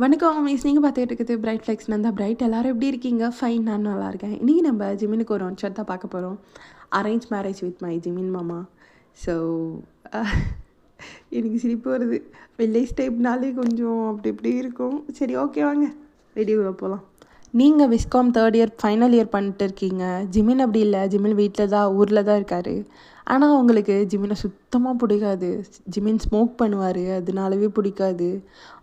வணக்கம் மிஸ். நீங்கள் பார்த்துக்கிட்டு இருக்குது பிரைட் ஃப்ளெக்ஸ். நான் தான் பிரைட். எல்லோரும் எப்படி இருக்கீங்க? ஃபைன், நான் நல்லா இருக்கேன். இன்றைக்கி நம்ம ஜிமினுக்கு ஒரு ஒன் ஷாட் தான் பார்க்க போகிறோம். Arrange marriage with my Jimin மாமா. ஸோ எனக்கு சிரிப்பு வருது. வில்லேஜ் டைப்னாலே கொஞ்சம் அப்படி இப்படி இருக்கும். சரி, ஓகே, வாங்க வீடியோவில் போகலாம். நீங்கள் viscom 3rd year final year பண்ணிட்டு இருக்கீங்க. ஜிமின் அப்படி இல்லை. ஜிமின் வீட்டில் தான், ஊரில் தான் இருக்கார். ஆனால் அவங்களுக்கு ஜிமினை சுத்தமாக பிடிக்காது. ஜிமின் ஸ்மோக் பண்ணுவார், அதனாலவே பிடிக்காது.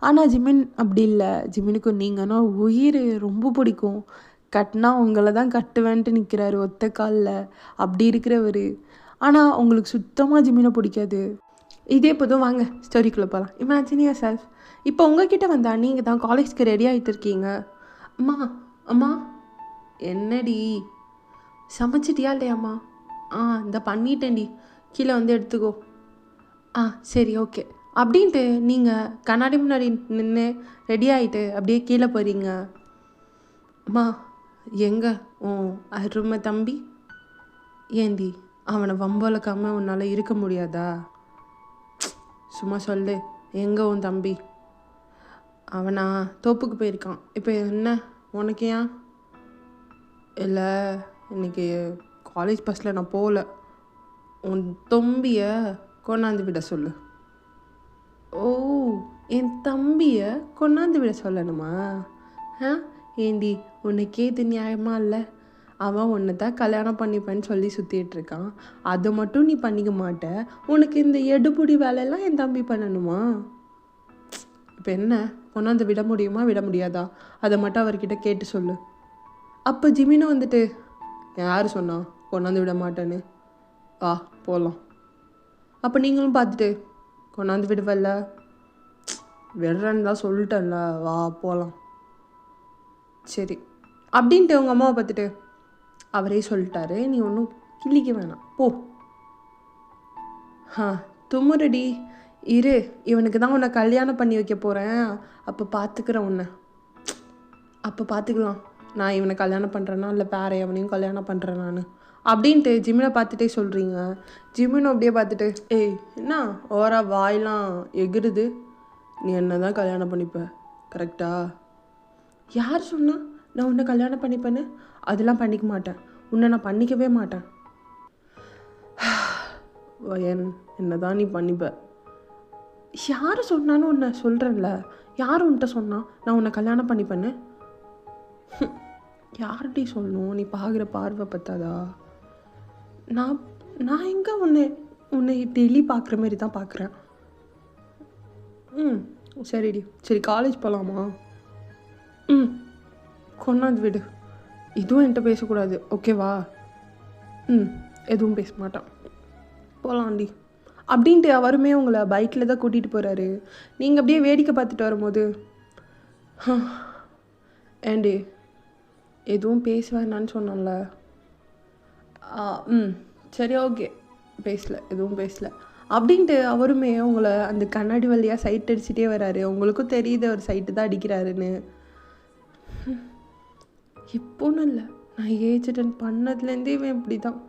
ஆனால் ஜிமின் அப்படி இல்லை. ஜிமினுக்கு நீங்கன்னா உயிர், ரொம்ப பிடிக்கும். கட்டினா உங்களை தான் கட்டுவேன்ட்டு நிற்கிறாரு ஒத்த காலில். அப்படி இருக்கிறவர். ஆனால் உங்களுக்கு சுத்தமாக ஜிமினை பிடிக்காது. இதே போதும், வாங்க ஸ்டோரிக்குள்ளே போகலாம். Imagine your self. இப்போ உங்ககிட்ட வந்தால் நீங்கள் தான் காலேஜ்க்கு ரெடி ஆகிட்டு இருக்கீங்க. அம்மா அம்மா என்னடி சமைச்சிட்டியா இல்லையாம்மா? இந்த பண்ணிட்டேன்டி, கீழே வந்து எடுத்துக்கோ. சரி, ஓகே அப்படின்ட்டு நீங்கள் கண்ணாடி முன்னாடி நின்று ரெடி ஆகிட்டு அப்படியே கீழே போகிறீங்க. அம்மா எங்கே அருமை தம்பி? ஏண்டி அவனை வம்பளக்காமல் உன்னால் இருக்க முடியாதா? சும்மா சொல்லு, எங்கே உன் தம்பி? அவனா தோப்புக்கு போயிருக்கான். இப்போ என்ன உனக்கு? ஏன் இல்லை, இன்றைக்கி காலேஜ் பஸ்ஸில் நான் போகல. உன் தம்பியை கொண்டாந்து விட சொல்லு. ஓ, என் தம்பியை கொண்டாந்து விட சொல்லணுமா? ஏண்டி உனக்கே இது நியாயமா இல்லை? அவன் ஒன்று தான் கல்யாணம் பண்ணிப்பேன்னு சொல்லி சுற்றிட்டுருக்கான். அதை மட்டும் நீ பண்ணிக்க மாட்ட. உனக்கு இந்த எடுபுடி வேலையெல்லாம் என் தம்பி பண்ணணுமா? இப்போ என்ன, கொண்டாந்து விட முடியுமா விட முடியாதா? அதை மட்டும் அவர்கிட்ட கேட்டு சொல்லு. அப்போ ஜிமினும் வந்துட்டு, யார் சொன்னா கொண்டாந்து விட மாட்டேன்னு? வா போகலாம். அப்போ நீங்களும் பார்த்துட்டு, கொண்டாந்து விடுவல்ல, விடுறேன்னு தான் சொல்லிட்டேன்ல, வா போகலாம். சரி அப்படின்ட்டு உங்கள் அம்மாவை பார்த்துட்டு, அவரே சொல்லிட்டாரு, நீ ஒன்றும் கிள்ளிக்க வேணாம், போ. தும்முறடி, இரு, இவனுக்கு தான் உன்னை கல்யாணம் பண்ணி வைக்க போகிறேன். அப்போ பார்த்துக்கிறேன் உன்னை. அப்போ பார்த்துக்கலாம், நான் இவனை கல்யாணம் பண்ணுறேன்னா இல்லை வேற எவனையும் கல்யாணம் பண்ணுறேன் நான் அப்படின்ட்டு ஜிமினை பார்த்துட்டே சொல்கிறீங்க. ஜிமினும் அப்படியே பார்த்துட்டு, ஏய் என்ன ஓரா வாயெலாம் எகிருது, நீ என்ன தான் கல்யாணம் பண்ணிப்ப கரெக்டா? யார் சொன்னா நான் உன்னை கல்யாணம் பண்ணிப்பேன்னு? அதெல்லாம் பண்ணிக்க மாட்டேன், உன்னை நான் பண்ணிக்கவே மாட்டேன். என்ன தான் நீ பண்ணிப்ப? யார் சொன்னான்னு உன்னை சொல்கிறேன்ல, யார் உன்கிட்ட சொன்னா நான் உன்னை கல்யாணம் பண்ணிப்பேன்னு? யார்கிட்ட சொல்லணும்? நீ பார்க்குற பார்வை பார்த்தாதா? நான் எங்கே உன்னை டெய்லி பார்க்குற மாதிரி தான் பார்க்குறேன். சரிடி, சரி காலேஜ் போகலாமா? கொண்டாந்து விடு. இதுவும் என்கிட்ட பேசக்கூடாது, ஓகேவா? எதுவும் பேச மாட்டான், போகலாண்டி அப்படின்ட்டு அவருமே உங்களை பைக்கில் தான் கூட்டிகிட்டு போகிறாரு. நீங்கள் அப்படியே வேடிக்கை பார்த்துட்டு வரும்போது, ஏண்டி எதுவும் பேச வேணான்னு சொன்னோம்ல? சரி, ஓகே, எதுவும் பேசல அப்படின்ட்டு அவருமே உங்களை அந்த கண்ணாடி வழியாக சைட் அடிச்சுட்டே வர்றாரு. உங்களுக்கும் தெரியுது அவர் சைட்டு தான் அடிக்கிறாருன்னு. இப்போன்னு இல்லை, நான் ஏஜ் அட்டன் பண்ணதுலேருந்தே இவன் இப்படி தான்.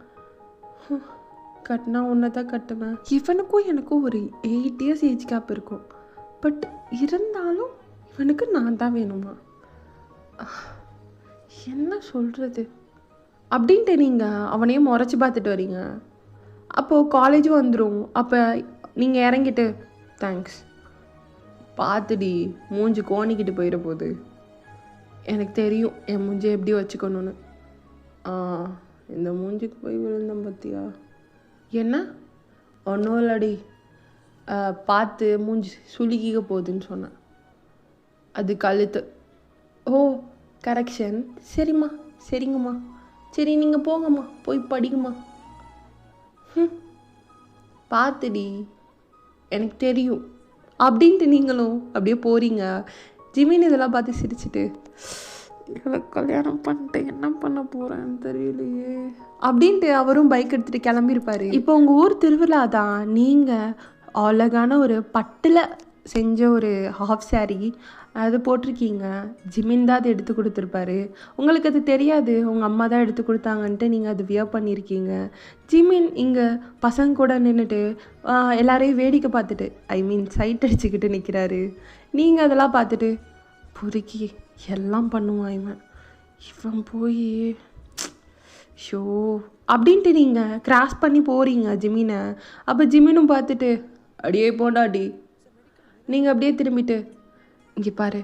கட்டினா ஒன்றை தான் கட்டுவேன். இவனுக்கும் எனக்கும் ஒரு 8 years ஏஜ் கேப் இருக்கும். பட் இருந்தாலும் இவனுக்கு நான் தான் வேணுமா? என்ன சொல்கிறது அப்படின்ட்டு நீங்கள் அவனையும் முறைச்சி பார்த்துட்டு வரீங்க. அப்போது காலேஜும் வந்துடும். அப்போ நீங்கள் இறங்கிட்டு, தேங்க்ஸ், பார்த்துடி மூஞ்சி கோணிக்கிட்டு போயிட போகுது, எனக்கு தெரியும் என் மூஞ்சி எப்படி வச்சுக்கணும்னு. இந்த மூஞ்சிக்கு போய் விழுந்தேன் பார்த்தியா? என்ன ஒன்றும் இல்லடி, பார்த்து மூஞ்சி சுளுக்கிக்க போகுதுன்னு சொன்னேன். அது கழுத்து. ஓ, கரெக்ஷன். சரிம்மா, சரிங்கம்மா, சரி நீங்கள் போங்கம்மா, போய் படிங்கம்மா. பார்த்துடி எனக்கு தெரியும் அப்படின்ட்டு நீங்களும் அப்படியே போகிறீங்க. ஜிமின் இதெல்லாம் பார்த்து சிரிச்சிட்டு, இவளை கல்யாணம் பண்ணிட்டு என்ன பண்ண போகிறேன்னு தெரியலையே அப்படின்ட்டு அவரும் பைக் எடுத்துகிட்டு கிளம்பியிருப்பார். இப்போ உங்கள் ஊர் திருவிழா தான். நீங்கள் அழகான ஒரு பட்டில் செஞ்ச ஒரு ஹாஃப் saree அது போட்டிருக்கீங்க. ஜிமின் தான் அது எடுத்து கொடுத்துருப்பாரு. உங்களுக்கு அது தெரியாது, உங்கள் அம்மா தான் எடுத்து கொடுத்தாங்கன்ட்டு நீங்கள் அது வியர் பண்ணியிருக்கீங்க. ஜிமின் இங்கே பசங்க கூட நின்றுட்டு எல்லாரையும் வேடிக்கை பார்த்துட்டு, ஐ மீன் சைட் அடிச்சுக்கிட்டு நிற்கிறாரு. நீங்கள் அதெல்லாம் பார்த்துட்டு, பொறுக்கி எல்லாம் பண்ணுவான் இவன். இவன் போய் ஷோ அப்படின்ட்டு நீங்கள் கிராஸ் பண்ணி போகிறீங்க ஜிமினை. அப்போ ஜிமினும் பார்த்துட்டு அடியே போண்டாடி. நீங்கள் அப்படியே திரும்பிட்டு இங்கே பாரு,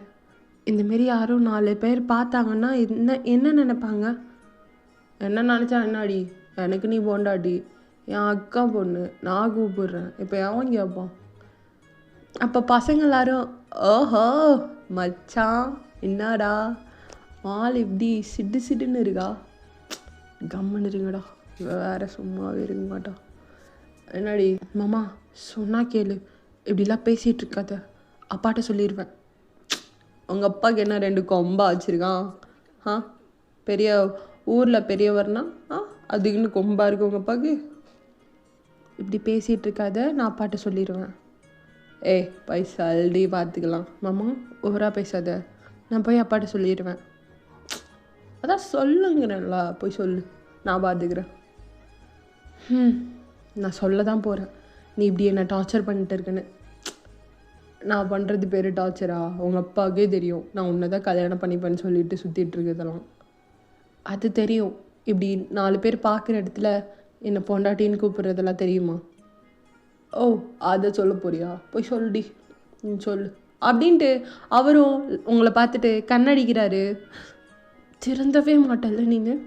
இந்தமாரி யாரும் 4 பேர் பார்த்தாங்கன்னா என்ன நினைப்பாங்க? என்ன நினச்சா என்னாடி, எனக்கு நீ போண்டாடி, என் அக்கா பொண்ணு, நான் கூப்பிடுறேன், இப்போ எவன் கேட்பான்? அப்போ பசங்க எல்லாரும் ஓஹோ மச்சான் என்னடா ஆள் இப்படி சிட்டு சிட்டுன்னு இருக்கா, கம்முன்னு இருங்கடா, வேறு சும்மாவே இருக்க மாட்டா. என்னடி மாமா சொன்னா கேளு, இப்படிலாம் பேசிகிட்டு இருக்காத, அப்பாட்ட சொல்லிடுவேன். உங்கள் அப்பாவுக்கு என்ன 2 கொம்பா வச்சுருக்கான்? பெரிய ஊரில் பெரியவர்னா அதுக்குன்னு கொம்பா இருக்கு உங்கள் அப்பாவுக்கு? இப்படி பேசிகிட்டு இருக்காத, நான் அப்பாட்ட சொல்லிடுவேன். ஏய் பைசால்டி பார்த்துக்கலாம் மாமா, ஓவராக பேசாத, நான் போய் அப்பாட்ட சொல்லிடுவேன். அதான் சொல்லுங்கிறேன்ல, போய் சொல்லு, நான் பார்த்துக்கிறேன். நான் சொல்ல தான் போகிறேன், நீ இப்படி என்னை டார்ச்சர் பண்ணிட்டு இருக்கேன்னு. நான் பண்ணுறது பேர் டார்ச்சரா? உங்கள் அப்பாவுக்கே தெரியும் நான் உன்னை தான் கல்யாணம் பண்ணிப்பேன்னு சொல்லிட்டு சுற்றிட்டு இருக்கிறதெல்லாம். அது தெரியும். இப்படி 4 பேர் பார்க்குற இடத்துல என்னை பொண்டாட்டின்னு கூப்பிட்றதெல்லாம் தெரியுமா? ஓ அதை சொல்ல போறியா? போய் சொல்லுடி, சொல்லு அப்படின்ட்டு அவரும் உங்களை பார்த்துட்டு கண்ணடிக்கிறாரு. திருந்தவே மாட்டல்ல நீங்கள்?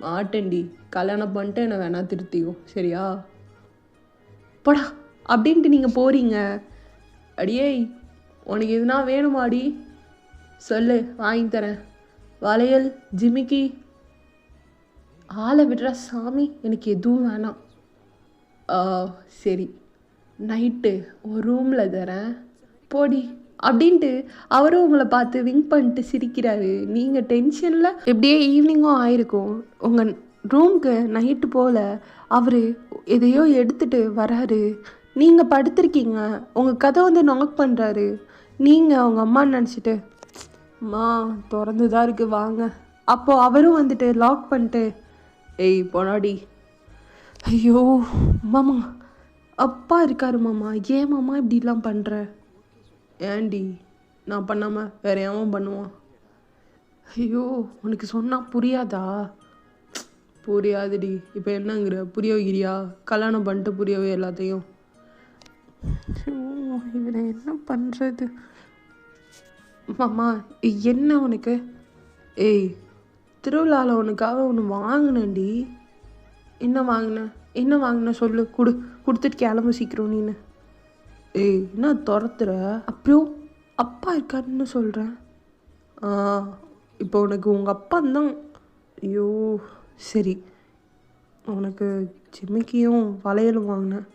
மாட்டேன்டி, கல்யாணம் பண்ணிட்டு என்னை வேணா திருத்திக்கும் சரியா? போடா அப்படின்ட்டு நீங்கள் போகிறீங்க. அடியே உனக்கு எதுனா வேணுமாடி சொல்லு, வாங்கி தரேன். வளையல், ஜிமிக்கி, ஆளை விடுற சாமி, எனக்கு எதுவும் வேணாம். சரி நைட்டு ஒரு ரூமில் தரேன் போடி அப்படின்ட்டு அவரும் உங்களை பார்த்து விங்க் பண்ணிட்டு சிரிக்கிறாரு. நீங்கள் டென்ஷனில் எப்படியே ஈவினிங்கும் ஆயிருக்கும். உங்கள் ரூம்க்கு நைட்டு போல் அவர் எதையோ எடுத்துகிட்டு வராரு. நீங்கள் படுத்திருக்கீங்க, உங்கள் கதை வந்து நாக் பண்ணுறாரு. நீங்கள் உங்கள் அம்மா நினச்சிட்டு அம்மா திறந்து தான் இருக்குது வாங்க. அப்போது அவரும் வந்துட்டு லாக் பண்ணிட்டு ஏய் போனாடி. ஐயோ மாமா, அப்பா இருக்காரு மாமா, ஏன் மாமா இப்படிலாம் பண்ணுற? ஏண்டி நான் பண்ணாமல் வேற எவன் பண்ணுவான்? ஐயோ உனக்கு சொன்னால் புரியாதா? புரியாதுடி. இப்போ என்னங்கிற, புரிய வைக்கிறியா? கல்யாணம் பண்ணிட்டு புரியவே எல்லாத்தையும். இவனை என்ன பண்ணுறது? மாமா என்ன உனக்கு? ஏய் திருவிழாவில் உனக்காக ஒன்று வாங்கினேன்டி. என்ன வாங்கின சொல்லு, கொடுத்துட்டு கிளம்பு சீக்கிரம் நீனு. ஏய் என்ன துரத்துற? அப்புறம் அப்பா இருக்காருன்னு சொல்கிறேன். இப்போ உனக்கு உங்கள் அப்பா தான். ஐயோ சரி, உனக்கு ஜிமிக்கியும் வளையலும் வாங்கினேன்.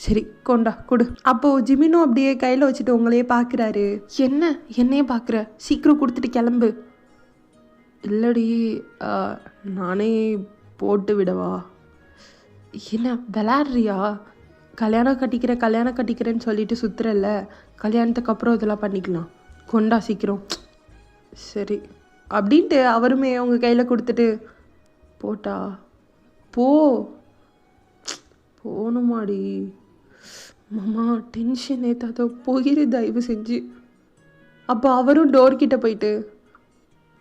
சரி கொண்டா கொடு. அப்போது ஜிமினும் அப்படியே கையில் வச்சுட்டு உங்களையே பார்க்குறாரு. என்னையே பார்க்குற, சீக்கிரம் கொடுத்துட்டு கிளம்பு. இல்லடி நானே போட்டு விடவா? என்ன விளாட்றியா? கல்யாணம் கட்டிக்கிறேன்னு சொல்லிட்டு சுற்றுறல்ல, கல்யாணத்துக்கு அப்புறம் இதெல்லாம் பண்ணிக்கலாம். கொண்டா சீக்கிரம். சரி அப்படின்ட்டு அவருமே உங்கள் கையில் கொடுத்துட்டு போட்டா போகணுமாடி? மாமா டென்ஷன் ஏற்றாதோ, போயிரு தயவு செஞ்சு. அப்போ அவரும் டோர்கிட்ட போயிட்டு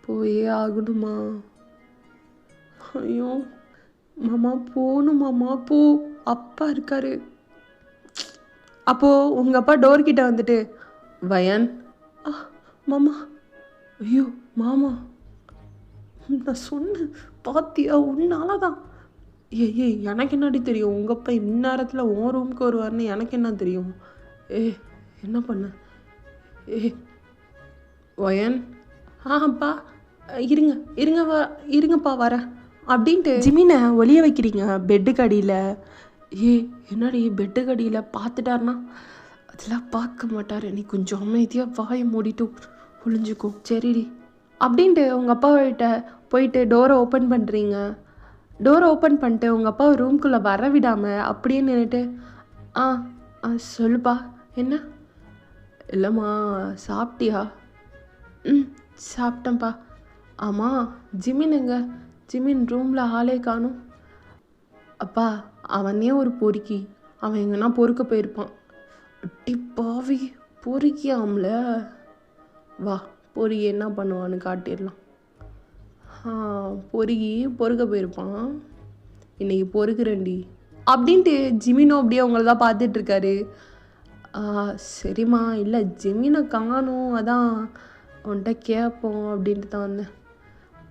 போயே ஆகணுமா? ஐயோ மாமா போகணும் மாமா, போ, அப்பா இருக்காரு. அப்போது உங்கள் அப்பா டோர்கிட்ட வந்துட்டு வயன் மாமா. ஐயோ மாமா நான் சொன்னேன் பாத்தியா, உன்னால தான். ஏய் எனக்கு என்னடி தெரியும், உங்கள் அப்பா இந்நேரத்தில் உன் ரூமுக்கு வருவார்னு எனக்கு என்ன தெரியும்? என்ன பண்ண? ஒயன் அப்பா இருங்கப்பா வரேன் அப்படின்ட்டு ஜிமினை ஒளிய வைக்கிறீங்க பெட்டுக்கு அடியில். என்னடி பெட்டுக்கு அடியில் பார்த்துட்டாருன்னா? அதெல்லாம் பார்க்க மாட்டார், நீ கொஞ்சம் அமைதியாக வாயை மூடிட்டு ஒளிஞ்சுக்கும் சரிடி அப்படின்ட்டு உங்கள் அப்பாவிட்ட போயிட்டு டோரை ஓப்பன் பண்ணுறீங்க. டோரை ஓப்பன் பண்ணிட்டு உங்கள் அப்பாவை ரூம்குள்ளே வர விடாமல் அப்படியே நின்றுட்டு சொல்லுப்பா. என்ன? இல்லைம்மா சாப்பிட்டியா? சாப்பிட்டேன்ப்பா. ஆமாம் ஜிமின் எங்க? ஜிமின் ரூமில் ஆளே காணும். அப்பா அவனே ஒரு பொறுக்கி, அவன் எங்கன்னா பொறுக்க போயிருப்பான். அட்டி பாவி பொறுக்கியாம்ல, வா பொறுகி என்ன பண்ணுவான்னு காட்டிடலாம். பொறுகி பொறுக்க போயிருப்பான், இன்னைக்கு பொறுக்குறேன்டி அப்படின்ட்டு ஜிமினோ அப்படியே அவங்கள தான் பார்த்துட்ருக்காரு. சரிம்மா, இல்லை ஜிமினை காணும், அதான் அவன்கிட்ட கேட்போம் அப்படின்ட்டு தான் வந்தேன்.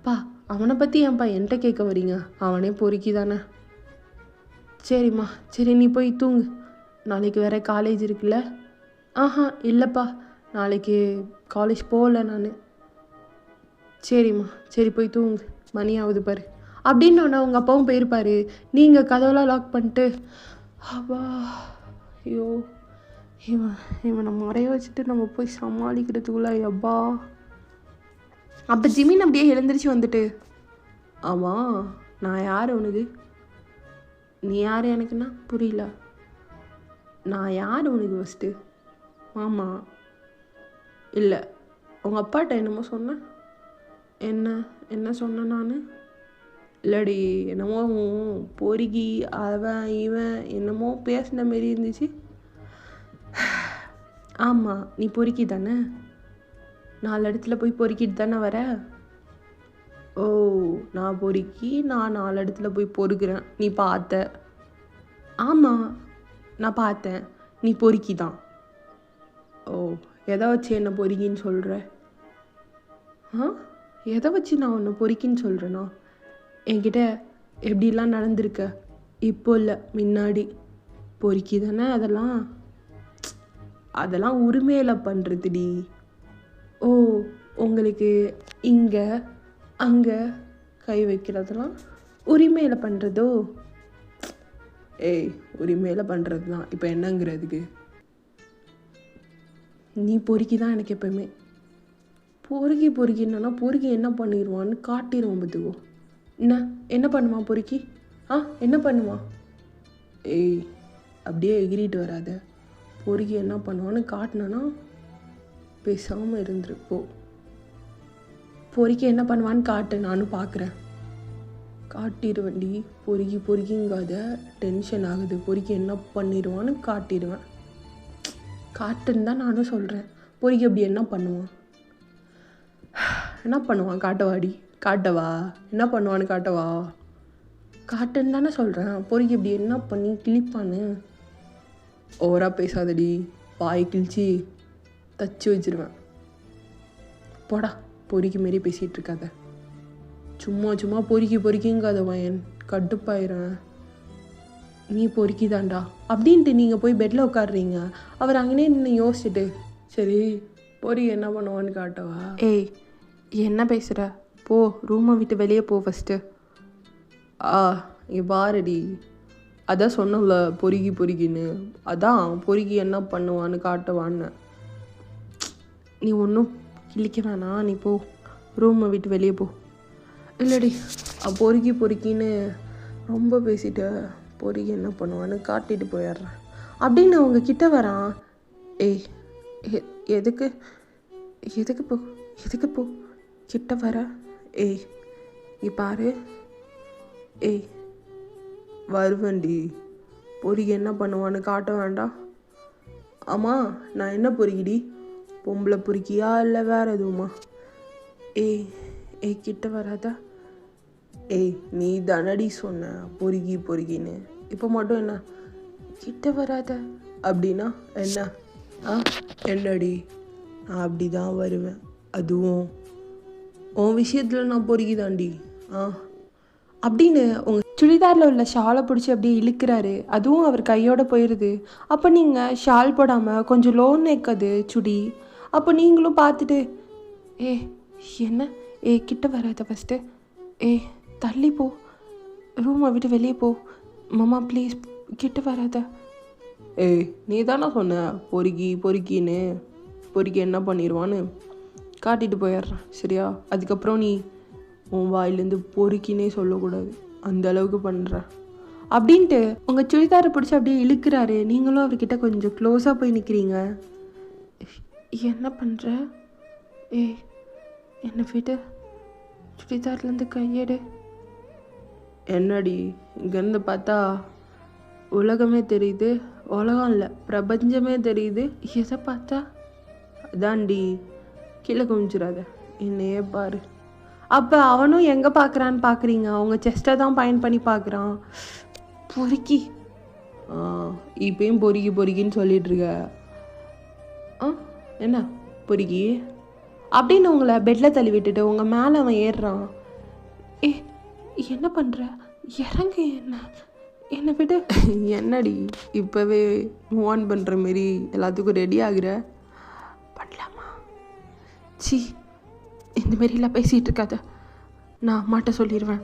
பா அவனை பற்றி ஏன்ப்பா என்கிட்ட கேட்க வரீங்க, அவனே பொறுக்கி தானே. சரிம்மா, சரி நீ போய் தூங்கு, நாளைக்கு வேறு காலேஜ் இருக்குல்ல. இல்லைப்பா, நாளைக்கு காலேஜ் போகல நான். சரிம்மா, சரி போய் தூங்கு, மணி ஆகுது பாரு அப்படின்னோடனே உங்கள் அப்பாவும் போயிருப்பார். நீங்கள் கதவெல்லாம் லாக் பண்ணிட்டு அப்பா ஐயோ இவனை மறைய வச்சுட்டு நம்ம போய் சமாளிக்கிறதுக்குள்ள அப்பா. அப்போ ஜிமின் அப்படியே எழுந்திரிச்சு வந்துட்டு, ஆமாம் நான் யார் உனக்கு? நீ யார் எனக்குன்னா புரியல. நான் யார் உனக்கு ஃபஸ்ட்டு? மாமா இல்லை, உங்கள் அப்பாட்ட என்னமோ சொன்னேன். என்ன சொன்னேன் நான்? இல்லடி, என்னமோ பொறுக்கி அவன் இவன் என்னமோ பேசின மாரி இருந்துச்சு. ஆமாம், நீ பொறுக்கி தானே, 4 இடத்துல போய் பொறுக்கிட்டு தானே வர. ஓ, நான் பொறுக்கி நான் 4 இடத்துல போய் பொறுக்கிறேன், நீ பார்த்த? ஆமாம் நான் பார்த்தேன், நீ பொறுக்கி தான். ஓ, எதை வச்சு என்ன பொறுக்கின்னு சொல்கிற? எதை வச்சு நான் உன்னை பொறுக்கின்னு சொல்கிறேன்னா, என்கிட்ட எப்படிலாம் நடந்திருக்க, இப்போ இல்லை முன்னாடி. பொறுக்கி தானே அதெல்லாம் உரிமையில் பண்ணுறதுடி. ஓ, உங்களுக்கு இங்கே அங்கே கை வைக்கிறதெல்லாம் உரிமையில் பண்ணுறதோ? ஏய், உரிமையில் பண்ணுறது தான் இப்போ என்னங்கிறதுக்கு? நீ பொறுக்கி தான் எனக்கு எப்போயுமே. பொறுக்கின்னா பொறுக்கி என்ன பண்ணிடுவான்னு காட்டிடுவோம் பார்த்துக்கோ. என்ன பண்ணுவான் பொறுக்கி? என்ன பண்ணுவான்? ஏய், அப்படியே எகிரிட்டு வராத. பொறுக்கி என்ன பண்ணுவான்னு காட்டினா பேசாமல் இருந்துருப்போ. பொறுக்கி என்ன பண்ணுவான்னு காட்டு, நானும் பார்க்குறேன். காட்டிடுவேன்டி. பொறுக்கிங்காத, டென்ஷன் ஆகுது. பொறுக்கி என்ன பண்ணிடுவான்னு காட்டிடுவேன். காட்டுன்னு தான் நானும் சொல்கிறேன். பொறுக்கி அப்படி என்ன பண்ணுவான்? என்ன பண்ணுவான்? காட்டவாடி, காட்டவா? என்ன பண்ணுவான்னு காட்டவா? காட்டுன்னு தானே சொல்கிறேன். பொறுக்கி இப்படி என்ன பண்ணி கிழிப்பான்னு? ஓவராக பேசாதடி, வாய் கிழிச்சி தச்சு வச்சிருவேன். போடா, பொறுக்கி மாரி பேசிகிட்டு இருக்காத. சும்மா பொறுக்கிங்காத வயன், கடுப்பாயிரேன். நீ பொறுக்கி தாண்டா அப்படின்ட்டு நீங்கள் போய் பெட்டில் உட்காடுறீங்க. அவர் அங்கேனே நின்று யோசிச்சுட்டு, சரி பொறுக்கி என்ன பண்ணுவான்னு காட்டவா? ஏய், என்ன பேசுகிற? போ, ரூமை விட்டு வெளியே போ ஃபஸ்ட்டு. இங்கே பாருடி, அதான் சொன்னல பொறுக்கின்னு. அதான் பொறுக்கி என்ன பண்ணுவான்னு காட்டவான்னு. நீ ஒன்றும் கிழிக்க வேணாம், நீ போ, ரூமை விட்டு வெளியே போ. இல்லடி, பொறுக்கின்னு ரொம்ப பேசிட்ட. பொறுக்கி என்ன பண்ணுவான்னு காட்டிட்டு போயிடுறேன் அப்படின்னு அவங்க கிட்ட வரான். ஏய், எதுக்கு போ கிட்ட வர? ஏய், நீ பாரு. ஏய், வருவண்டி. பொறுக்கி என்ன பண்ணுவான்னு காட்ட வேண்டாம். ஆமாம், நான் என்ன பொறுக்கிடி? பொம்பளை பொறுக்கியா இல்லை வேறு எதுவுமா? ஏய் கிட்ட வராத. ஏய், நீ தானடி சொன்ன பொறுக்கின்னு. இப்போ மட்டும் என்ன கிட்ட வராத அப்படின்னா என்ன? என்னடி, நான் அப்படி தான் வருவேன். அதுவும் உன் விஷயத்தில் நான் பொறுக்கி தாண்டி. அப்படின்னு உங்கள் சுடிதாரில் உள்ள ஷாலை பிடிச்சி அப்படியே இழுக்கிறாரு. அதுவும் அவர் கையோடு போயிடுது. அப்போ நீங்கள் ஷால் போடாமல் கொஞ்சம் லோ நெக் அது சுடி. அப்போ நீங்களும் பார்த்துட்டு, என்ன? கிட்ட வராத ஃபஸ்ட்டு. தள்ளி போ, ரூமை விட்டு வெளியே போ. மாமா ப்ளீஸ் கிட்ட வராத. நீ தானே சொன்ன பொறுக்கின்னு. பொறுக்கி என்ன பண்ணிடுவான்னு காட்டிட்டு போயிடுறான், சரியா? அதுக்கப்புறம் நீ உன் வாயிலேருந்து பொறுக்கினே சொல்லக்கூடாது, அந்த அளவுக்கு பண்ணுற அப்படின்ட்டு உங்கள் சுடிதாரை பிடிச்சி அப்படியே இழுக்கிறாரு. நீங்களும் அவர்கிட்ட கொஞ்சம் க்ளோஸாக போய் நிற்கிறீங்க. என்ன பண்ணுற? என்னை விட்டு, சுடிதார்லேருந்து கையெடு. என்னடி, இங்கேருந்து பார்த்தா உலகமே தெரியுது. உலகம் இல்லை, பிரபஞ்சமே தெரியுது. எதை பார்த்தா? அதான்டி, கீழே குமிச்சிடாத, என்னையே பாரு. அப்போ அவனும் எங்கே பார்க்குறான்னு பார்க்குறீங்க, அவங்க செஸ்ட்டை தான் பயன் பண்ணி பார்க்குறான். பொறுக்கி இப்பயும் பொறுக்கி பொறுக்கின்னு சொல்லிகிட்ருக்க. என்ன பொறுக்கி அப்படின்னு உங்களை பெட்டில் தள்ளி விட்டுட்டு உங்கள் மேலே அவன் ஏறுறான். என்ன பண்ணுற, இறங்க, என்னை விட்டு. என்னடி இப்போவே மூவ் ஆன் பண்ணுற மாரி எல்லாத்துக்கும் ரெடி ஆகுற? பண்ணலாமா? சி, இந்த மாரிலாம் பேசிகிட்டு இருக்காத, நான் அம்மாட்ட சொல்லிடுவேன்.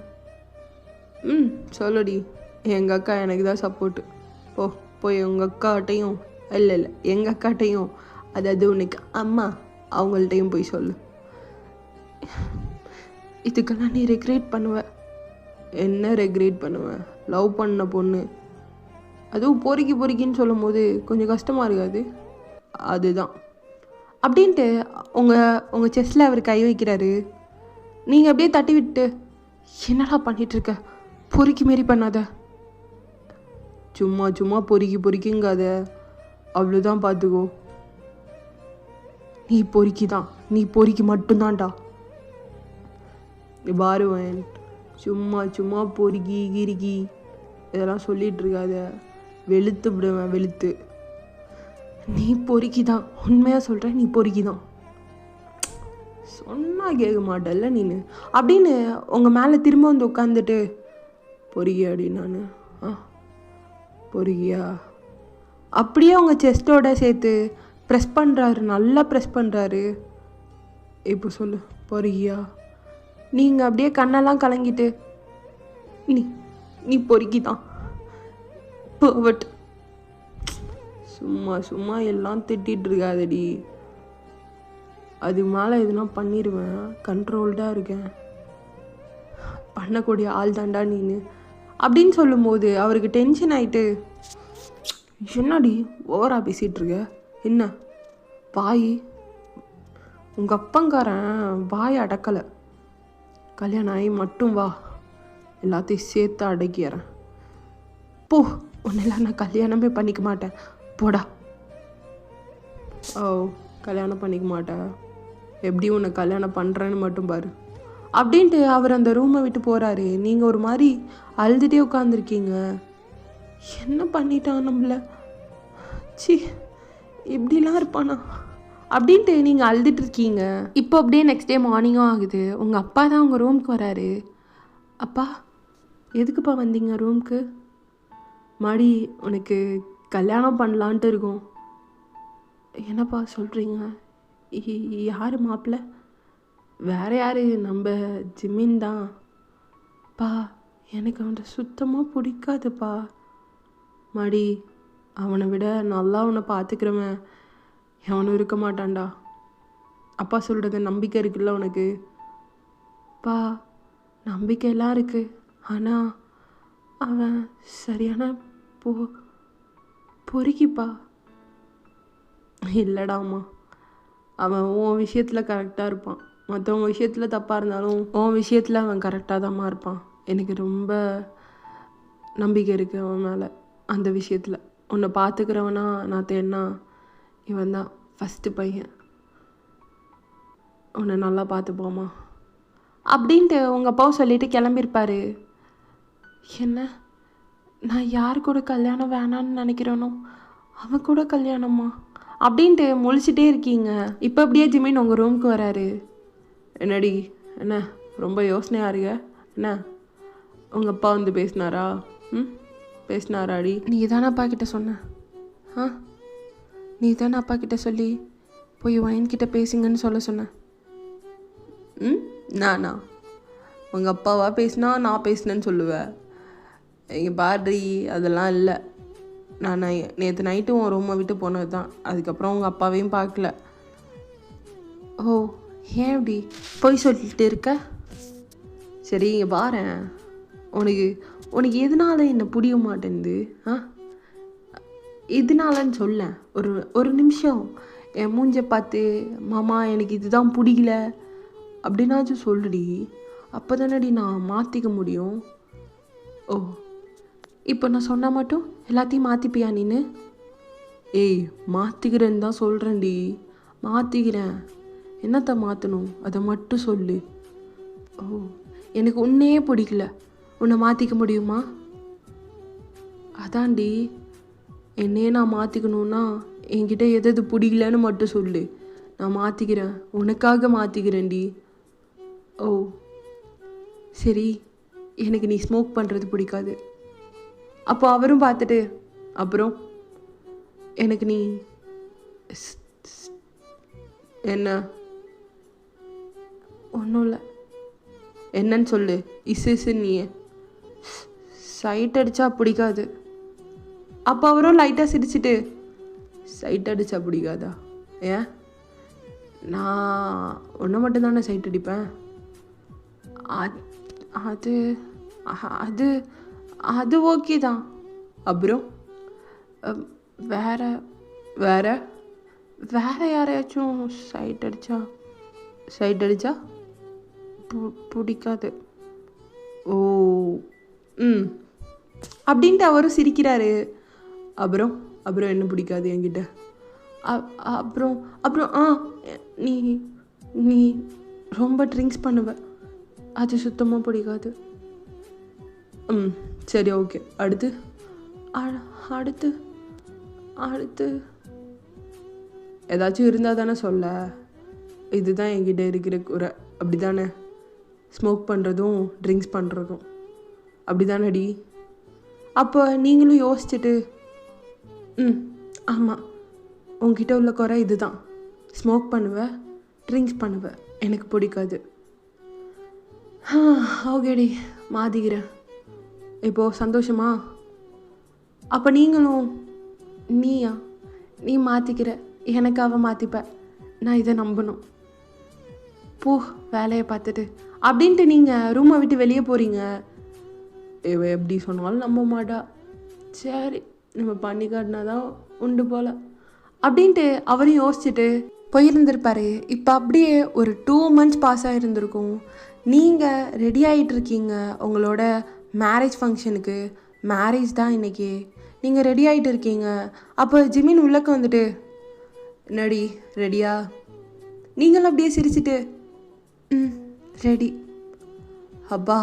சொல்லுடி, எங்கள் அக்கா எனக்கு தான் சப்போர்ட்டு. போய் உங்கள் அக்காட்டையும், இல்லை எங்கள் அக்காட்டையும், அதாவது உனக்கு அம்மா அவங்கள்ட்டையும் போய் சொல்லு. இதுக்கெல்லாம் நீ ரெக்ரெட் பண்ணுவ. என்ன ரெக்ரெட் பண்ணுவேன்? லவ் பண்ண பொண்ணு, அதுவும் பொறுக்கின்னு சொல்லும் போது கொஞ்சம் கஷ்டமாக இருக்காது? அதுதான் அப்படின்ட்டு உங்கள் செஸ்டில் அவர் கை வைக்கிறாரு. நீங்கள் அப்படியே தட்டி விட்டு, என்னடா பண்ணிகிட்ருக்க, பொறுக்கி மாரி பண்ணாத, சும்மா பொறுக்கிங்காத, அவ்வளோதான், பார்த்துக்கோ. நீ பொறுக்கி மட்டும்தான்டா. பாருவேன், சும்மா பொறுக்கி கிறுக்கி இதெல்லாம் சொல்லிகிட்டு இருக்காத, வெளுத்து விடுவேன், வெளுத்து. நீ பொறுக்கிதான், உண்மையாக சொல்கிறேன், நீ பொறுக்கிதான். சொன்னால் கேட்க மாட்டேல்ல நீனு அப்படின்னு உங்கள் மேலே திரும்ப வந்து உட்காந்துட்டு, பொறுக்கியா அப்படின்னு. நான் பொறுக்கியா அப்படியே உங்கள் செஸ்ட்டோட சேர்த்து ப்ரெஸ் பண்ணுறாரு, நல்லா ப்ரெஸ் பண்ணுறாரு. இப்போ சொல்லு, பொறுக்கியா? நீங்கள் அப்படியே கண்ணெல்லாம் கலங்கிட்டு, நீ பொறுக்கிதான், பட் சும்மா எல்லாம் திட்டிகிட்டு இருக்காதடி. அது மேலே எதுனா பண்ணிடுவேன், கண்ட்ரோல்டாக இருக்கேன், பண்ணக்கூடிய ஆள் தாண்டா நீனு அப்படின்னு சொல்லும்போது அவருக்கு டென்ஷன் ஆகிட்டு, என்னடி ஓவராக பேசிகிட்டு இருக்க, என்ன வாய், உங்கள் அப்பங்காரன் வாய் அடக்கலை, கல்யாணம் ஆகி மட்டும் வா, எல்லாத்தையும் சேர்த்து அடக்கிறேன். போ, உன்னெல்லாம் நான் கல்யாணமே பண்ணிக்க மாட்டேன், போடா. கல்யாணம் பண்ணிக்க மாட்டேன், எப்படி உன்னை கல்யாணம் பண்ணுறேன்னு மட்டும் பாரு அப்படின்ட்டு அவர் அந்த ரூமை விட்டு போகிறாரு. நீங்கள் ஒரு மாதிரி அழுதுகிட்டே உட்காந்துருக்கீங்க. என்ன பண்ணிட்டான் நம்மள, சி இப்படிலாம் இருப்பானா அப்படின்ட்டு நீங்கள் அழுதுட்டுருக்கீங்க. இப்போ அப்படியே நெக்ஸ்ட் டே மார்னிங்கும் ஆகுது. உங்கள் அப்பா தான் உங்கள் ரூமுக்கு வராரு. அப்பா, எதுக்குப்பா வந்தீங்க ரூமுக்கு? மாடி, உனக்கு கல்யாணம் பண்ணலான்ட்டு இருக்கோம். என்னப்பா சொல்கிறீங்க? யார் மாப்பிள்ள? வேறு யார், நம்ம ஜிமின் தான். பா, எனக்கு அவனை சுத்தமாக பிடிக்காதுப்பா. மாடி, அவனை விட நல்லா அவனை பார்த்துக்கிறவன் அவனும் இருக்க மாட்டான்டா. அப்பா சொல்கிறது நம்பிக்கை இருக்குல்ல உனக்கு? பா, நம்பிக்கையெல்லாம் இருக்குது, ஆனால் அவன் சரியான பொறுக்கிப்பா. இல்லைடாம்மா, அவன் உன் விஷயத்தில் கரெக்டாக இருப்பான், மற்றவங்க விஷயத்தில் தப்பாக இருந்தாலும் உன் விஷயத்தில் அவன் கரெக்டாக தான்மா இருப்பான். எனக்கு ரொம்ப நம்பிக்கை இருக்குது அவன் மேலே. அந்த விஷயத்தில் உன்னை பார்த்துக்கிறவனா நான் தேடினா இவன் தான் ஃபஸ்ட்டு பையன். உன்னை நல்லா பார்த்துப்போமா அப்படின்ட்டு உங்கள் அப்பாவும் சொல்லிட்டு கிளம்பியிருப்பார். என்ன, நான் யார் கூட கல்யாணம் வேணான்னு நினைக்கிறேனோ அவன் கூட கல்யாணமா அப்படின்ட்டு முழிச்சிட்டே இருக்கீங்க. இப்போ அப்படியே ஜிமின் உங்கள் ரூமுக்கு வராரு. என்னடி, என்ன ரொம்ப யோசனையாக இருக்க? என்ன, உங்கள் அப்பா வந்து பேசினாரா? பேசினாராடி? நீ தானே அப்பா கிட்ட சொன்ன? நீ தானே அப்பா கிட்ட சொல்லி போய் வயன்கிட்ட பேசுங்கன்னு சொன்ன? நானா? உங்கள் அப்பாவா பேசினா நான் பேசினேன்னு சொல்லுவேன்? இங்கே பாரு, அதெல்லாம் இல்லை. நான் நேற்று நைட்டு உன் ரூமை விட்டு போனது தான். அதுக்கப்புறம் உங்கள் அப்பாவையும் பார்க்கல. ஓ, ஏன் இப்படி போய் சொல்லிட்டு இருக்க? சரி, இங்கே பாரேன், உனக்கு எதனால என்னை பிடிக்க மாட்டேங்குது? எதனாலன்னு சொல்ல. ஒரு நிமிஷம் என் மூஞ்சை பார்த்து, மாமா எனக்கு இதுதான் பிடிக்கல அப்படின்னாச்சும் சொல்லுடி. அப்போ தானடி நான் மாற்றிக்க முடியும். ஓ, இப்போ நான் சொன்னால் மட்டும் எல்லாத்தையும் மாற்றிப்பியா நீனு? ஏய், மாற்றிக்கிறேன்னு தான் சொல்கிறேன்டி, மாற்றிக்கிறேன். என்னத்தை மாற்றணும் அதை மட்டும் சொல்லு. ஓ, எனக்கு உன்னையே பிடிக்கல, உன்னை மாற்றிக்க முடியுமா? அதாண்டி, என்னையே நான் மாற்றிக்கணுன்னா என்கிட்ட எது பிடிக்கலன்னு மட்டும் சொல்லு, நான் மாற்றிக்கிறேன், உனக்காக மாற்றிக்கிறேன்டி. ஓ சரி, எனக்கு நீ ஸ்மோக் பண்ணுறது பிடிக்காது. அப்போ அவரும் பார்த்துட்டு, அப்புறம் எனக்கு நீ என்ன? ஒன்றும் இல்லை, என்னன்னு சொல்லு. இசு நீயே சைட் அடித்தா பிடிக்காது. அப்போ அவரும் லைட்டாக சிரிச்சிட்டு, சைட் அடித்தா பிடிக்காதா? ஏன்? நான் ஒன்று மட்டும்தானே சைட் அடிப்பேன். அது அது அது ஓகே தான். அப்புறம் வேற வேற வேற யாரையாச்சும் சைட் அடித்தா பிடிக்காது. ஓ அப்படின்ட்டு அவரும் சிரிக்கிறாரு. அப்புறம் அப்புறம் என்ன பிடிக்காது என்கிட்ட? அப்புறம் அப்புறம் நீ நீ ரொம்ப ட்ரிங்க்ஸ் பண்ணுவ, அது சுத்தமாக பிடிக்காது. சரி ஓகே. அடுத்து அடுத்து அடுத்து ஏதாச்சும் இருந்தால் தானே சொல்ல. இதுதான் என்கிட்ட இருக்கிற குறை, அப்படி தானே? ஸ்மோக் பண்ணுறதும் ட்ரிங்க்ஸ் பண்ணுறதும் அப்படி தானடி? அப்போ நீங்களும் யோசிச்சுட்டு, ஆமாம், உங்ககிட்ட உள்ள குறை இதுதான், ஸ்மோக் பண்ணுவேன், ட்ரிங்க்ஸ் பண்ணுவேன், எனக்கு பிடிக்காது. ஓகேடி, மாற்றிக்கிறேன். இப்போது சந்தோஷமா? அப்போ நீங்களும், நீயா? நீ மாற்றிக்கிற, எனக்காக மாற்றிப்ப, நான் இதை நம்பணும். போ வேலையை பார்த்துட்டு அப்படின்ட்டு நீங்கள் ரூமை விட்டு வெளியே போகிறீங்க. இவ எப்படி சொன்னாலும் நம்ப மாட்டா, சரி நம்ம பண்ணி காட்டினாதான் உண்டு போல் அப்படின்ட்டு அவரையும் யோசிச்சுட்டு போயிருந்திருப்பாரு. இப்போ அப்படியே ஒரு 2 months பாஸ் ஆகிருந்திருக்கும். நீங்கள் ரெடி ஆகிட்டுருக்கீங்க உங்களோட மேரேஜ் ஃபங்க்ஷனுக்கு. மேரேஜ் தான் இன்றைக்கி. நீங்கள் ரெடி ஆகிட்டு இருக்கீங்க. அப்போ ஜிமின் உள்ளக்க வந்துட்டு, நடி ரெடியா? நீங்களும் அப்படியே சிரிச்சிட்டு, ரெடி. அப்பா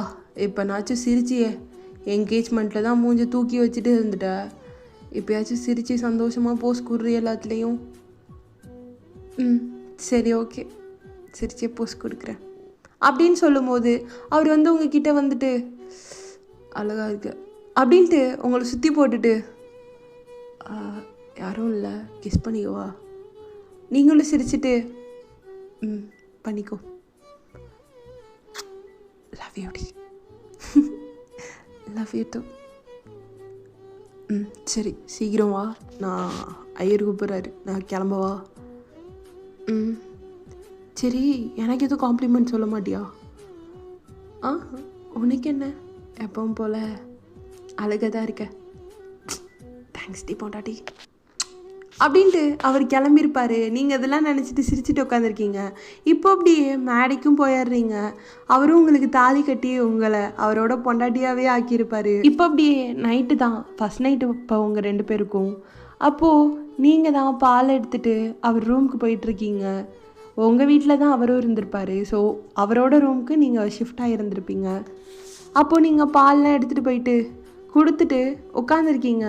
இப்போனாச்சும் சிரிச்சியே, என்கேஜ்மெண்ட்டில் தான் மூஞ்சி தூக்கி வச்சுட்டு இருந்துட்ட, இப்போயாச்சும் சிரித்து சந்தோஷமாக போஸ் கொடுறி எல்லாத்துலேயும். சரி ஓகே, சிரிச்சே போஸ் கொடுக்குறேன் அப்படின்னு சொல்லும்போது அவர் வந்து உங்ககிட்ட வந்துட்டு, அழகாக இருக்கு அப்படின்ட்டு உங்களை சுற்றி போட்டுட்டு, யாரும் இல்லை, கிஸ் பண்ணிக்கவா? நீங்களும் சிரிச்சிட்டு, பண்ணிக்கோ, லவ் யூ டி, லவ் யூ டூ. சரி சீக்கிரம் வா, நான் ஐயர் கூப்பிட்றாரு, நான் கிளம்பவா? சரி, எனக்கு எதுவும் காம்ப்ளிமெண்ட் சொல்ல மாட்டியா? உனக்கு என்ன, எப்பவும் போல் அழகாக தான் இருக்க, தேங்க்ஸ் டி பொண்டாட்டி அப்படின்ட்டு அவர் கிளம்பியிருப்பார். நீங்கள் இதெல்லாம் நினச்சிட்டு சிரிச்சுட்டு உட்காந்துருக்கீங்க. இப்போ அப்படியே மேடைக்கும் போயிடுறீங்க. அவரும் உங்களுக்கு தாலி கட்டி உங்களை அவரோட பொண்டாட்டியாகவே ஆக்கியிருப்பார். இப்போ அப்படியே நைட்டு தான், ஃபஸ்ட் நைட்டு இப்போ உங்கள் 2 பேருக்கும். அப்போது நீங்கள் தான் பால் எடுத்துகிட்டு அவர் ரூமுக்கு போயிட்டுருக்கீங்க. உங்கள் வீட்டில் தான் அவரும் இருந்திருப்பார். ஸோ அவரோட ரூமுக்கு நீங்கள் ஷிஃப்ட் ஆகியிருந்திருப்பீங்க. அப்போது நீங்கள் பால்லாம் எடுத்துகிட்டு போயிட்டு கொடுத்துட்டு உட்காந்துருக்கீங்க.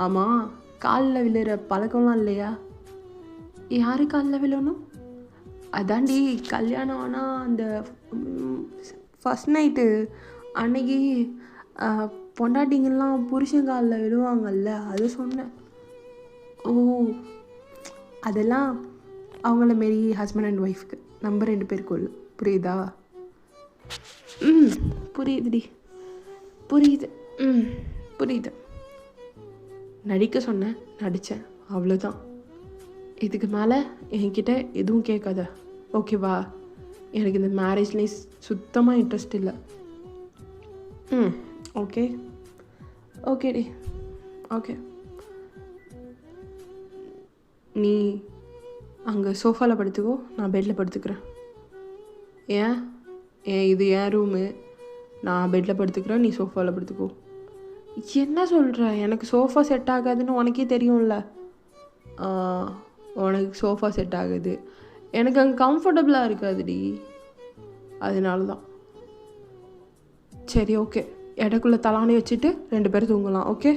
ஆமாம், காலில் விழுற பழக்கம்லாம் இல்லையா? யார் காலில் விழணும்? அதாண்டி கல்யாணம் ஆனால் அந்த ஃபஸ்ட் நைட்டு அன்னைக்கு பொண்டாட்டிங்கெல்லாம் புருஷன் காலில் விழுவாங்கல்ல, அது சொன்னேன். ஓ, அதெல்லாம் அவங்கள மாரி ஹஸ்பண்ட் அண்ட் ஒய்ஃப்க்கு, நம்ம 2 பேருக்குள்ள, புரியுதா? புரியுதுடி, புரியுது, புரியுது. நடிக்க சொன்னேன், நடித்தேன், அவ்வளோதான். இதுக்கு மேலே என்கிட்ட எதுவும் கேட்காத, ஓகேவா? எனக்கு இந்த மேரேஜ்லேயும் சுத்தமாக இன்ட்ரெஸ்ட் இல்லை. ஓகே ஓகேடி, ஓகே. நீ அங்கே சோஃபாவில் படுத்துக்கோ, நான் பெட்டில் படுத்துக்கிறேன். ஏன் இது என் ரூமு, நான் பெட்டில் படுத்துக்கிறேன், நீ சோஃபாவில் படுத்துக்கோ. என்ன சொல்கிற? எனக்கு சோஃபா செட் ஆகாதுன்னு உனக்கே தெரியும்ல. உனக்கு சோஃபா செட் ஆகுது, எனக்கு அங்கே கம்ஃபர்டபுளாக இருக்காதுடி, அதனால தான். சரி ஓகே, இடக்குள்ளே தலானி வச்சுட்டு 2 பேரும் தூங்கலாம். ஓகே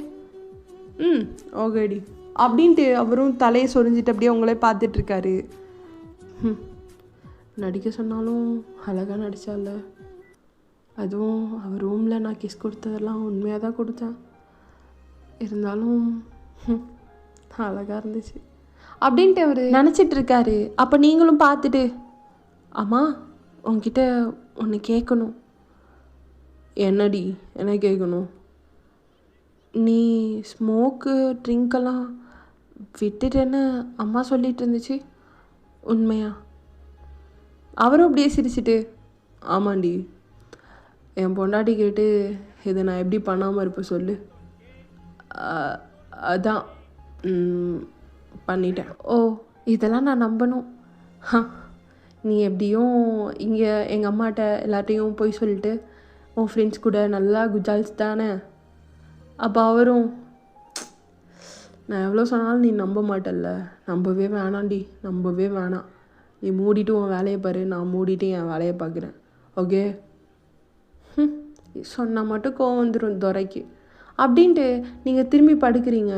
ஓகேடி அப்படின்ட்டு அவரும் தலையை சொரிஞ்சிட்டு அப்படியே அவங்களே பார்த்துட்ருக்காரு. நடிக்க சொன்னாலும் அழகாக நடித்தால. அதுவும் அவர் ரூமில் நான் கிஸ் கொடுத்ததெல்லாம் உண்மையாக தான் கொடுத்தேன். இருந்தாலும் அழகாக இருந்துச்சு அப்படின்ட்டு அவர் நினச்சிட்ருக்காரு. அப்போ நீங்களும் பார்த்துட்டு, அம்மா உங்ககிட்ட ஒன்று கேட்கணும். என்னடி? என்ன கேட்கணும்? நீ ஸ்மோக்கு ட்ரிங்க்கெல்லாம் விட்டுட்டேன்னு அம்மா சொல்லிட்டு இருந்துச்சு, உண்மையா? அவரும் அப்படியே சிரிச்சிட்டு, ஆமாண்டி, என் பொண்டாட்டி கேட்டு இதை நான் எப்படி பண்ணாமல் இருப்பேன் சொல்லு, அதான் பண்ணிட்டேன். ஓ, இதெல்லாம் நான் நம்பணும். நீ எப்படியும் இங்கே எங்கள் அம்மாட்ட எல்லாத்தையும் போய் சொல்லிட்டு உன் ஃப்ரெண்ட்ஸ் கூட நல்லா குஜால்ஸ் தானே. அப்போ அவரும், நான் எவ்வளோ சொன்னாலும் நீ நம்ப மாட்டல்ல, நம்பவே வேணாண்டி, நம்பவே வேணாம். நீ மூடிட்டு உன் வேலையை பாரு, நான் மூடிட்டு என் வேலையை பார்க்குறேன். ஓகே? சொன்னால் மட்டும் கோவம் வந்துடும் துரைக்கு அப்படின்ட்டு நீங்கள் திரும்பி படுக்கிறீங்க.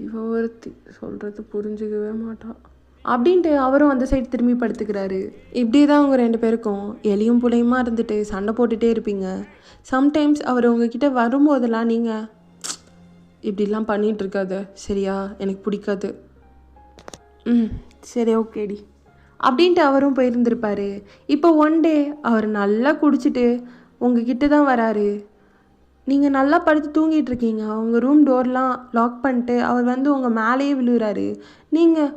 இவ ஒருத்தி சொல்கிறது புரிஞ்சுக்கவே மாட்டான் அப்படின்ட்டு அவரும் அந்த சைடு திரும்பி படுத்துக்கிறாரு. இப்படி தான் அவங்க 2 பேருக்கும் எலியும் புலையுமா இருந்துட்டு சண்டை போட்டுகிட்டே இருப்பீங்க. சம்டைம்ஸ் அவர் உங்ககிட்ட வரும்போதெல்லாம் நீங்கள் இப்படிலாம் பண்ணிகிட்ருக்காத சரியா, எனக்கு பிடிக்காது. சரி ஓகேடி அப்படின்ட்டு அவரும் போயிருந்திருப்பார். இப்போ ஒன் டே அவர் நல்லா குடிச்சிட்டு உங்ககிட்ட தான் வராரு. நீங்கள் நல்லா படுத்து தூங்கிட்டு இருக்கீங்க. அவங்க ரூம் டோர்லாம் லாக் பண்ணிட்டு அவர் வந்து உங்கள் மேலேயே விழுகிறாரு. நீங்கள்,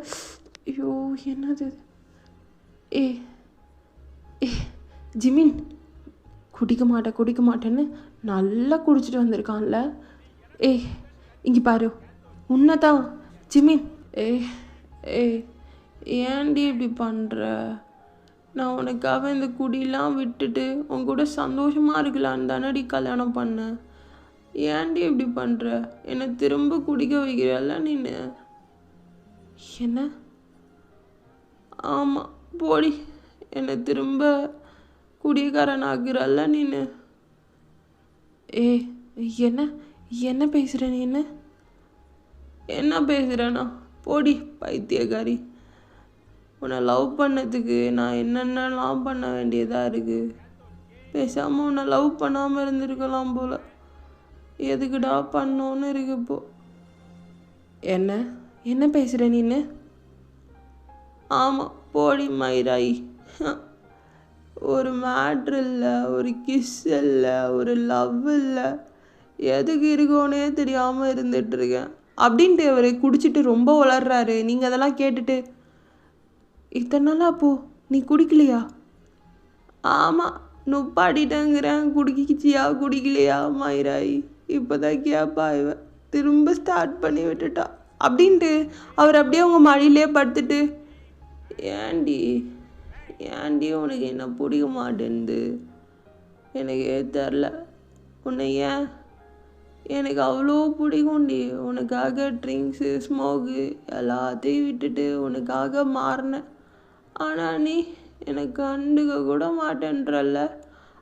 ஐயோ என்னது, ஏ ஜிமின் குடிக்க மாட்டேன்னு நல்லா குடிச்சிட்டு வந்திருக்கான்ல. இங்கே பாரு, உன்னை தான் ஜிமின். ஏன்டி இப்படி பண்ணுற? நான் உனக்காக இந்த குடியெலாம் விட்டுட்டு உன் கூட சந்தோஷமாக இருக்கலான்னு தானடி கல்யாணம் பண்ணேன். ஏன்டி இப்படி பண்ணுற? என்னை திரும்ப குடிக்க வைக்கிறல்ல நீனு. என்ன? ஆமாம் போடி, என்னை திரும்ப குடியக்காரன் ஆக்குறல்ல நீனு. என்ன என்ன பேசுகிற நீ? என்ன பேசுகிறேண்ணா? போடி பைத்தியக்காரி. உன்னை லவ் பண்ணதுக்கு நான் என்னென்னலாம் பண்ண வேண்டியதாக இருக்குது. பேசாமல் உன்னை லவ் பண்ணாமல் இருந்திருக்கலாம் போல். எதுக்குடா பண்ணோன்னு இருக்கு இப்போ. என்ன என்ன பேசுகிற நீன்னு? ஆமாம் போடி மயிராயி. ஒரு மேட்ரு இல்லை, ஒரு கிஸ் இல்லை, ஒரு லவ் இல்லை, எதுக்கு இருக்கோன்னே தெரியாமல் இருந்துகிட்ருக்கேன் அப்படின்ட்டு அவர் குடிச்சிட்டு ரொம்ப வளர்றாரு. நீங்கள் அதெல்லாம் கேட்டுட்டு, இத்தனை நாளாக அப்போ நீ குடிக்கலையா? ஆமாம் நுப்பாடிட்டேங்கிறேன். குடிக்கலையா மயிராயி? இப்போ தான் கேப்பா இவ, திரும்ப ஸ்டார்ட் பண்ணி விட்டுட்டா அப்படின்ட்டு அவர் அப்படியே உங்கள் மடியிலே படுத்துட்டு, ஏண்டி உனக்கு என்ன பிடிக்க மாட்டேன்து? எனக்கே தெரில. உன்னை ஏன் எனக்கு அவ்வளோ பிடிக்கும்டி. உனக்காக ட்ரிங்க்ஸு ஸ்மோக்கு எல்லாத்தையும் விட்டுட்டு உனக்காக மாறினேன். ஆனால் நீ எனக்கு கண்டுக்க கூட மாட்டேன்றல்ல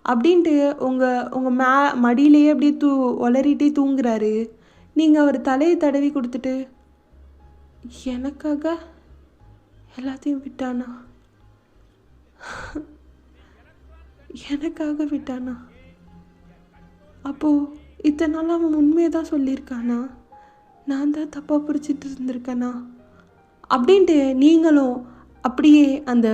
அப்படின்ட்டு உங்கள் மடியிலேயே அப்படியே உளறிட்டே தூங்குறாரு. நீங்கள் அவர் தலையை தடவி கொடுத்துட்டு, எனக்காக எல்லாத்தையும் விட்டானா? எனக்காக விட்டானா? அப்போது இத்தனை நாள் அவன் உண்மையை தான் சொல்லியிருக்கானா? நான் தான் தப்பாக பிடிச்சிட்டு இருந்திருக்கேனா அப்படின்ட்டு நீங்களும் அப்படியே அந்த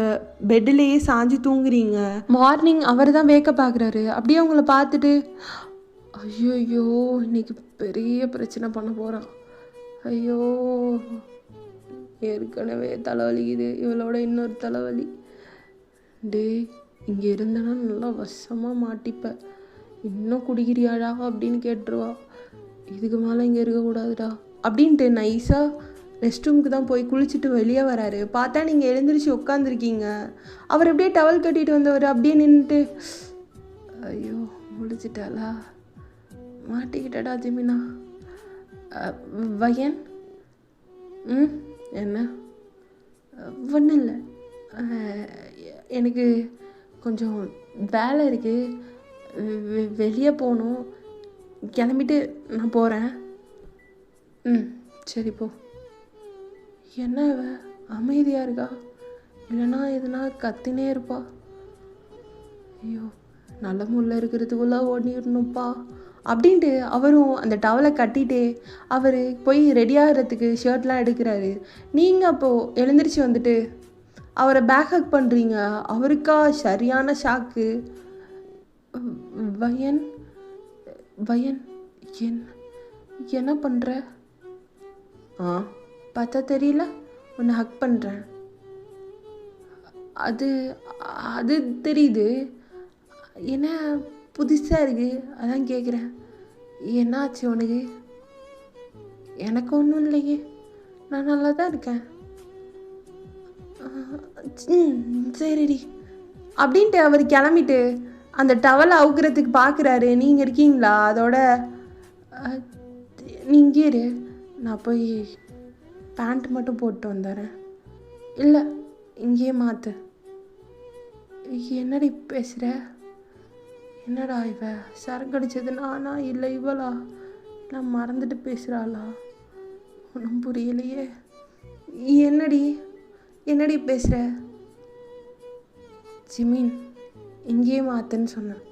பெட்டிலேயே சாஞ்சு தூங்குறீங்க. மார்னிங் அவர் தான் வேக்கப் ஆகுறாரு. அப்படியே அவங்கள பார்த்துட்டு, ஐயோ இன்னைக்கு பெரிய பிரச்சனை பண்ண போகிறான். ஐயோ ஏற்கனவே தலைவலிக்குது, இவளோட இன்னொரு தலைவலி. இங்கே இருந்தேன்னா நல்லா வசமாக மாட்டிப்பேன். இன்னும் குடிக்கிறியாடா அப்படின்னு கேட்டுருவா. இதுக்கு மேலே இங்கே இருக்கக்கூடாதுடா அப்படின்ட்டு நைஸாக ரெஸ்ட் ரூமுக்கு தான் போய் குளிச்சுட்டு வெளியே வராரு. பார்த்தா நீங்கள் எழுந்திரிச்சு உட்காந்துருக்கீங்க. அவர் அப்படியே டவல் கட்டிட்டு வந்தவர் அப்படியே நின்றுட்டு, ஐயோ முடிச்சிட்டாளா, மாட்டிக்கிட்டடா ஜிமினா. வயன் என்ன ஒன்றும் இல்லை, எனக்கு கொஞ்சம் வேலை இருக்குது, வெளியே போகணும், கிளம்பிட்டு நான் போகிறேன். ம், சரி போ. என்ன இவ அமைதியாக இருக்கா, இல்லைன்னா எதுனா கத்தினே இருப்பா. ஐயோ, நல்ல முள்ள இருக்கிறதுக்குள்ளே ஓடிடணும்ப்பா அப்படின்ட்டு அவரும் அந்த டவலை கட்டிட்டு அவர் போய் ரெடி ஆகிறதுக்கு ஷர்ட்லாம் எடுக்கிறாரு. நீங்கள் அப்போது எழுந்திரிச்சு வந்துட்டு அவரை பேக் ஹக் பண்ணுறீங்க. அவருக்கா சரியான ஷாக்கு. வயன் வயன் என் என்ன பண்ணுற? பார்த்தா தெரியல, உன்னை ஹக் பண்ணுறேன். அது அது தெரியுது, என்ன புதுசாக இருக்குது, அதான் கேட்குறேன். என்னாச்சு உனக்கு? எனக்கு ஒன்றும் இல்லையே, நான் நல்லா தான் இருக்கேன். சரிடி அப்படின்ட்டு அவர் கிளம்பிட்டு அந்த டவலை அவுக்கிறதுக்கு பார்க்குறாரு. நீங்கள் இருக்கீங்களா? அதோட நீங்கள் இரு, நான் போய் பேண்ட் மட்டும் போட்டு வந்துடுறேன். இல்லை, இங்கேயே மாற்று. என்னடி பேசுகிற? என்னடா இவ, சரக்கு அடிச்சது நானா இல்லை இவளா? நான் மறந்துட்டு பேசுகிறாளா? ஒன்றும் புரியலையே. என்னடி பேசுகிற? ஜிமின், இங்கேயே மாற்றுன்னு சொன்னேன்.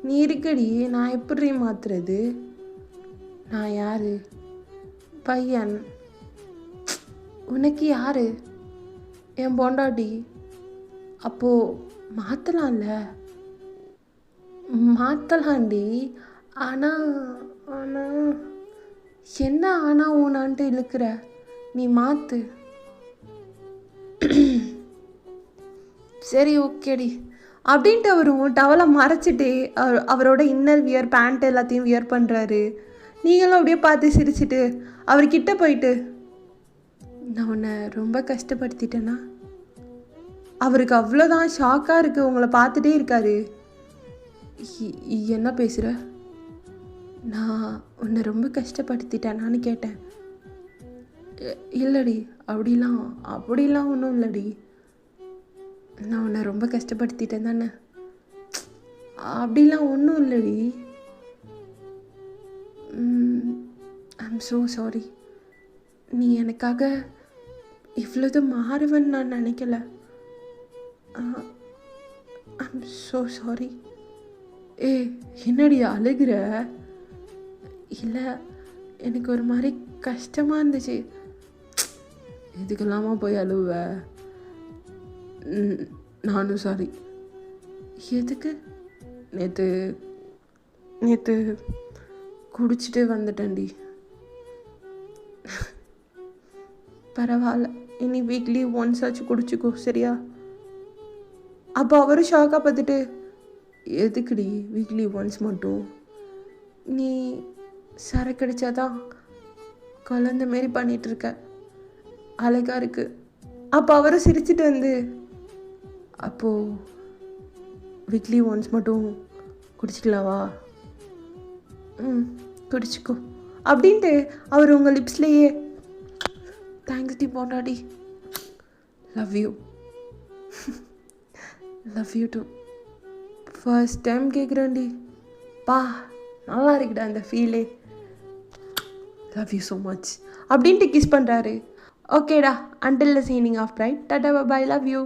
நீ இருக்கடி, நான் எப்படி மாற்றுறது? நான் யார்? பையன். உனக்கு யார்? என் பொண்டாட்டி. அப்போது மாற்றலாம்ல? மாற்றலாண்டி, ஆனால் என்ன ஆனால் ஊனான்ட்டு இழுக்கிற? நீ மாற்று. சரி ஓகேடி அப்படின்ட்டு அவரும் டவலை மறைச்சிட்டு அவரோட இன்னர் வியர் பேண்ட் எல்லாத்தையும் வியர் பண்ணுறாரு. நீங்களும் அப்படியே பார்த்து சிரிச்சிட்டு அவர்கிட்ட போயிட்டு, நான் உன்னை ரொம்ப கஷ்டப்படுத்திட்டேன்னா? அவருக்கு அவ்வளோதான் ஷாக்காக இருக்குது, உங்களை பார்த்துட்டே இருக்காரு. என்ன பேசுகிற? நான் உன்னை ரொம்ப கஷ்டப்படுத்திட்டேனான்னு கேட்டேன். இல்லடி, அப்படிலாம் ஒன்றும் இல்லடி. நான் உன்னை ரொம்ப கஷ்டப்படுத்திட்டேன் தானே? அப்படிலாம் ஒன்றும் இல்லடி. I'm so sorry. நீ எனக்காக இவ்வளோது மாறுவன்னு நான் நினைக்கல. I'm so sorry. என்னடி அழுகிற? இல்லை, எனக்கு ஒரு மாதிரி கஷ்டமாக இருந்துச்சு. இதுக்கெல்லாமா போய் அழுவ? நானும் சாரி. எதுக்கு? நேற்று குடிச்சிட்டு வந்துட்டேன்டி. பரவாயில்ல, இனி வீக்லி ஒன்ஸ் ஆச்சு குடிச்சிக்கோ, சரியா? அப்போ அவரும் ஷாக்காக பார்த்துட்டு, எதுக்குடி வீக்லி ஒன்ஸ் மட்டும்? நீ சரக்கு அடித்தாதான் குழந்த மாரி பண்ணிகிட்ருக்க, அழகாக இருக்கு. அப்போ அவரும் சிரிச்சிட்டு வந்து, அப்போது வீக்லி ஒன்ஸ் மட்டும் குடிச்சிக்கலாவா? குடிச்சிக்கோ அப்படின்ட்டு அவர் உங்கள் லிப்ஸ்லேயே, தேங்க்ஸ் டி பொண்டாட்டி, love you, love you too. First time கேட்குறேன்டி, பா நல்லா இருக்குடா அந்த ஃபீலே, லவ் யூ ஸோ மச் அப்படின்ட்டு கிஸ் பண்ணுறாரு. ஓகேடா, until the shining of bright, tata bye, love you.